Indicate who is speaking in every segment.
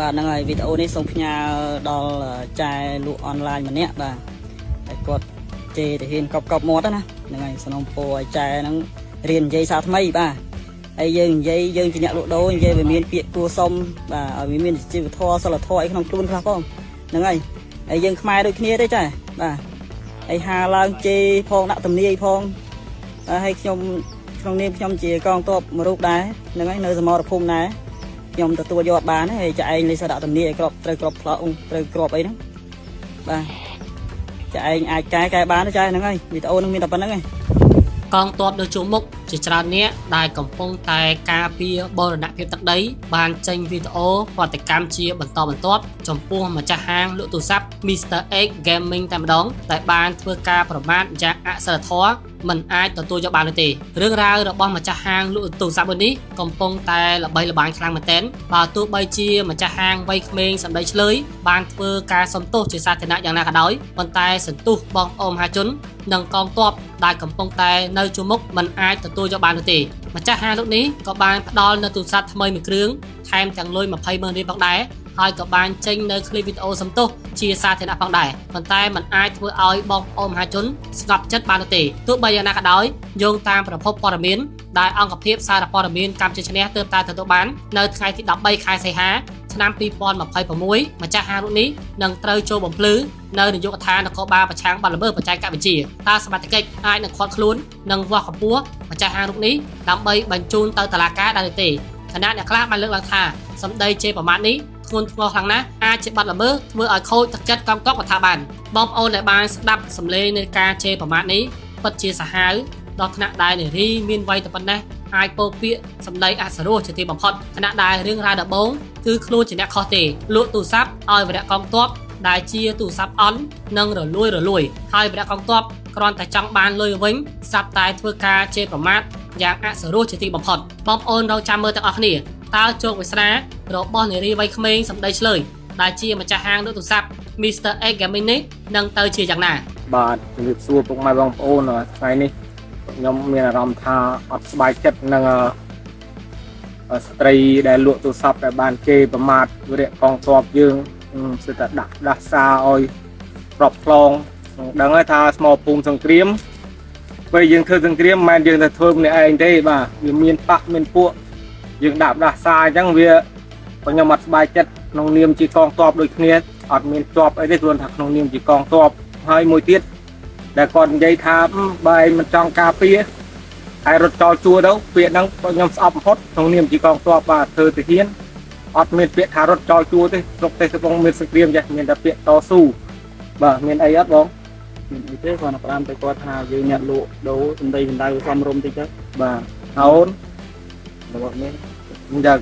Speaker 1: បាទហ្នឹងហើយវីដេអូនេះសូមផ្ញើដល់ចែលក់អនឡាញម្នាក់បាទហើយគាត់ជេរទៅហ៊ានកប់មាត់ណាហ្នឹងហើយសំណពោឲ្យចែហ្នឹងរៀននិយាយសារថ្មីបាទហើយយើងនិយាយយើងជាអ្នកលក់ដូរនិយាយវាមានពាក្យគួរសមបាទឲ្យវាមានជីវធម៌សិលធម៌អីក្នុងខ្លួនខ្លះផងហ្នឹងហើយហើយយើងខ្មែរដូចគ្នាទេចាបាទហើយហាឡើងជេរផងដាក់ទំនាយផងហើយខ្ញុំក្នុងនាមខ្ញុំជាកងទ័ពមួយរូបដែរហ្នឹងហើយនៅសមរភូមិដែរខ្ញុំទទួលយកបានហើយចាឯងលេសដាក់ទំនាយឲ្យក្របត្រូវក្របផ្លោត្រូវក្របអីហ្នឹងបាទចាឯងអាចកែបានទេចាហ្នឹងហើយវីដេអូហ្នឹងមានតែប៉ុណ្្នឹងហើយកងទ័ពនៅជួរមុខជាច្រើនអ្នកដែលកំពុងតែការពារបរណភាពទឹកដីបានចេញវីដេអូប្រតិកម្មជាបន្តបន្ទាប់ចំពោះម្ចាស់ហាងលក់ទូរស័ព្ទ Mr X Gaming តែម្ដងដែលបានធ្វើការប្រមាថយ៉ាងអសិលធម៌មិនអាចទទួលយកបានទេរឿងរ៉ាវរបស់ម្ចាស់ហាងលក់ទូរស័ព្ទមួយនេះកំពុងតែល្បីល្បាញខ្លាំងមែនទែនបើទោះបីជាម្ចាស់ហាងវ័យក្មេងសម្ដីឆ្លើយបានធ្វើការសំទោសជាសាធារណៈយ៉ាងណាក៏ដោយប៉ុន្តែសន្ទុះបងប្អូនមហាជននិងកងទ័ពដែលកំពុងតែនៅជួរមុខមិនអាចទទួលយកបានទេម្ចាស់ហាងលោកនេះក៏បានផ្ដល់នៅទូរស័ព្ទថ្មីមួយគ្រឿងថែមទាំងលុយ 20,000 រៀលផងដែរហើយក៏បានចេញនៅคลิปវីដេអូសំទោសជាសាធារណៈផងដែរប៉ុន្តែมันអាចធ្វើឲ្យបងប្អូនមហាជនស្ងប់ចិត្តបានទេទោះបីយ៉ាងណាក៏ដោយយោងតាមប្រភពព័ត៌មានដែលអង្គភាពសារព័ត៌មានកម្ពុជាឈ្នះទើបតែទទួលបាននៅថ្ងៃទី13ខែសីហាឆ្នាំ2026ម្ចាស់ហាងរូបនេះនឹងត្រូវចូលបំភ្លឺនៅនាយកដ្ឋាននគរបាលប្រឆាំងបទល្មើសបច្ចេកវិទ្យាតើសមត្ថកិច្ចអាចនឹងខាត់ខ្លួននិងវាស់កម្ពស់ម្ចាស់ហាងរូបនេះដើម្បីបញ្ជូនទៅតុលាការដែរទេខណៈអ្នកខ្លះបានលើកឡើងថាសម្ដីជេរប្រមាថនេះធ្ងន់ធ្ងរខ្លាំងណាស់អាចជាបទល្មើសធ្វើឲ្យខូចទឹកចិត្តកងទ័ពរដ្ឋាភិបាលបងប្អូនដែលបានស្ដាប់សម្លេងនៃការជេរប្រមាថនេះពិតជាសាហាវដល់ថ្នាក់ដែលនារីមានវ័យតែប៉ុណ្ណេះអាចពោលពាក្យសម្ដីអសរោះជាទីបំផុតខណៈដែលរឿងរ៉ាវដំបូងគឺខ្លួនជាអ្នកខុសទេលក់ទូរស័ព្ទឲ្យវរៈកងទ័ពដែលជាទូរស័ព្ទអន់និងរលួយហើយវរៈកងទ័ពគ្រាន់តែចង់បានលុយវិញស្រាប់តែធ្វើការជេរប្រមាថយ៉ាងអសរោះជាទីបំផុតបងប្អូនរងចាំមើលទាំងអស់គ្នាតើជោគវាសនារបស់នារីវ័យក្មេងសម្ដីឆ្លើយដែលជាម្ចាស់ហាងលក់ទូរស័ព្ទ Mr X Gaming នេះនឹងទៅជាយ៉ាងណា
Speaker 2: បាទជំរាបសួរពុកម៉ែបងប្អូនថ្ងៃនេះខ្ញុំមានអារម្មណ៍ថាអត់ស្បាយចិត្តនឹងស្ត្រីដែលលក់ទូរស័ព្ទដែលបានជេរប្រមាថវរៈកងទ័ពយើងសិតតែដាស់សារឲ្យប្របខ្លងដឹងហើយថាស្មោភូមិសង្គ្រាមពេលយើងធ្វើសង្គ្រាមមិនមែនយើងតែធ្វើម្នាក់ឯងទេបាទវាមានបកមានពួកយើងដាស់សារអញ្ចឹងវាខ្ញុំអត់ស្បាយចិត្តក្នុងនាមជាកងទ័ពដូចគ្នាអត់មានជាប់អីទេគ្រាន់តែក្នុងនាមជាកងទ័ពហើយមួយទៀតដែលគាត់និយាយថាបើឯងមិនចង់ការពារហើយរត់ចោលជួរទៅពាក្យហ្នឹងខ្ញុំស្អប់បំផុតក្នុងនាមជាកងទ័ពបាទធ្វើទៅហ៊ានអត់មានពាក្យថារត់ចោលជួរទេស្រុកទេសកំពុងមានសង្គ្រាមចាស់មានតែពាក្យតស៊ូបាទមានអីអត់បង
Speaker 1: មានអីទេគាត់ផ្ដាំទៅគាត់ថាយើងអ្នកលក់ដូរសំដីសម្ដៅសំរុំតិចទៅ
Speaker 2: បាទអូនរបស់មានអញ្ចឹង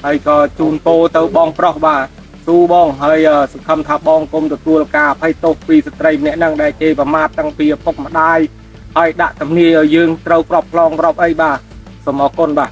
Speaker 2: ហើយក៏ជូនពោទៅបងប្រុសបាទស៊ូបងហើយសង្ឃឹមថាបងគុំទទួលការអភ័យទោសពីស្ត្រីម្នាក់ហ្នឹងដែលជេរប្រមាថតាំងពីឪពុកម្ដាយហើយដាក់ទំនាយឲ្យយើងត្រូវក្របខ្លងក្របអីបាទសូមអរគុណបាទ